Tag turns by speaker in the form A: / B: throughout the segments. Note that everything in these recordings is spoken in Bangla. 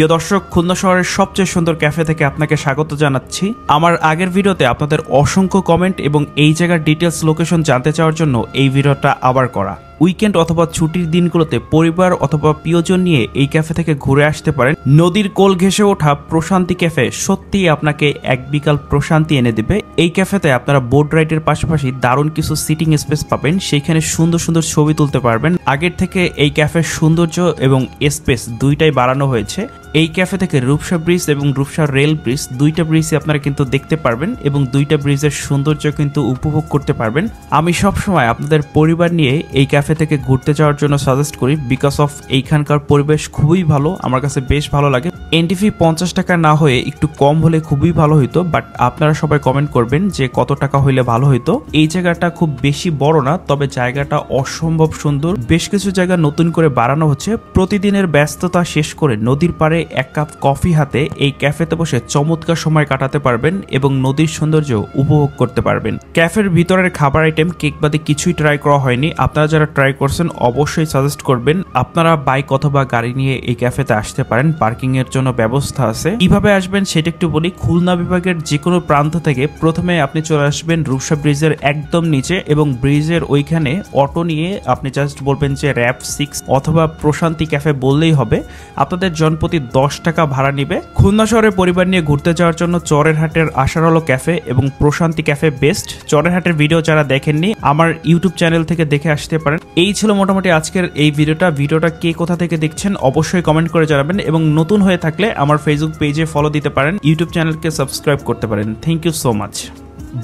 A: প্রিয় দর্শক, খুলনা শহরের সবচেয়ে সুন্দর ক্যাফে থেকে আপনাকে স্বাগত জানাচ্ছি। আমার আগের ভিডিওতে আপনাদের অসংখ্য কমেন্ট এবং এই জায়গার ডিটেলস লোকেশন জানতে চাওয়ার জন্য এই ভিডিওটা আবার করা। উইকেন্ড অথবা ছুটির দিনগুলোতে পরিবার অথবা প্রিয়জন নিয়ে এই ক্যাফে থেকে ঘুরে আসতে পারেন। নদীর কোল ঘেঁষে ওঠা প্রশান্তি ক্যাফে সত্যিই আপনাকে এক বিকাল প্রশান্তি এনে দেবে। এই ক্যাফেতে আপনারা বোট রাইডের পাশাপাশি দারুণ কিছু সিটিং স্পেস পাবেন, সেইখানে সুন্দর সুন্দর ছবি তুলতে পারবেন। আগের থেকে এই ক্যাফের সৌন্দর্য এবং স্পেস দুইটাই বাড়ানো হয়েছে। এই ক্যাফে থেকে রূপসা ব্রিজ এবং রূপসা রেল ব্রিজ দুইটা ব্রিজই আপনারা কিন্তু দেখতে পারবেন এবং দুইটা ব্রিজের সৌন্দর্য কিন্তু উপভোগ করতে পারবেন। আমি সবসময় আপনাদের পরিবার নিয়ে এই ক্যাফে থেকে ঘুরতে যাওয়ার জন্য সাজেস্ট করি, বিকজ অফ এইখানকার পরিবেশ খুবই ভালো, আমার কাছে বেশ ভালো লাগে। এন্ট্রি ফি 50 টাকা না হয়ে একটু কম হলে খুবই ভালো হইতো, বাট আপনারা সবাই কমেন্ট করবেন যে কত টাকা হইলে ভালো হইতো। এই জায়গাটা খুব বেশি বড় না, তবে জায়গাটা অসম্ভব সুন্দর। বেশ কিছু জায়গা নতুন করে বাড়ানো হচ্ছে। প্রতিদিনের ব্যস্ততা শেষ করে নদীর পাড়ে এক কাপ কফি হাতে এই ক্যাফেতে বসে চমৎকার সময় কাটাতে পারবেন এবং নদীর সৌন্দর্য উপভোগ করতে পারবেন। ক্যাফের ভিতরের খাবার আইটেম কেক বাদে কিছুই ট্রাই করা হয়নি। আপনারা যারা ট্রাই করছেন অবশ্যই সাজেস্ট করবেন। আপনারা বাইক অথবা গাড়ি নিয়ে এই ক্যাফেতে আসতে পারেন, পার্কিং এর জন্য ব্যবস্থা আছে। কিভাবে আসবেন সেটা একটু বলি। খুলনা বিভাগের যে কোনো প্রান্ত থেকে প্রথমে আপনি চলে আসবেন রূপসা ব্রিজের একদম নিচে এবং ব্রিজের ওইখানে অটো নিয়ে আপনি জাস্ট বলবেন যে র‍্যাপ 6 অথবা প্রশান্তি ক্যাফে বললেই হবে। আপনাদের জনপ্রতি 10 টাকা ভাড়া নিবে। খুলনা শহরে পরিবার নিয়ে ঘুরতে যাওয়ার জন্য চরের হাটের আশার আলো ক্যাফে এবং প্রশান্তি ক্যাফে বেস্ট। চরের হাটের ভিডিও যারা দেখেননি আমার ইউটিউব চ্যানেল থেকে দেখে আসতে পারেন। এই ছিল মোটামুটি আজকের এই ভিডিওটা কে কোথা থেকে দেখছেন অবশ্যই কমেন্ট করে জানাবেন এবং নতুন হয়ে থাকলে আমার ফেসবুক পেজে ফলো দিতে পারেন, ইউটিউব চ্যানেলকে সাবস্ক্রাইব করতে পারেন। Thank you so much.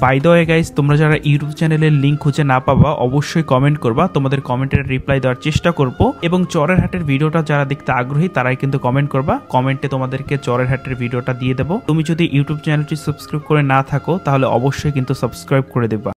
A: By the way guys, তোমরা যারা ইউটিউব চ্যানেলের লিঙ্ক খুঁজে না পাবা অবশ্যই কমেন্ট করবা, তোমাদের কমেন্টের রিপ্লাই দেওয়ার চেষ্টা করব। এবং চরের হাটের ভিডিওটা যারা দেখতে আগ্রহী তারাই কিন্তু কমেন্ট করবা, কমেন্টে তোমাদেরকে চরের হাটের ভিডিওটা দিয়ে দেবো। তুমি যদি ইউটিউব চ্যানেলটি সাবস্ক্রাইব করে না থাকো তাহলে অবশ্যই কিন্তু সাবস্ক্রাইব করে দেবা।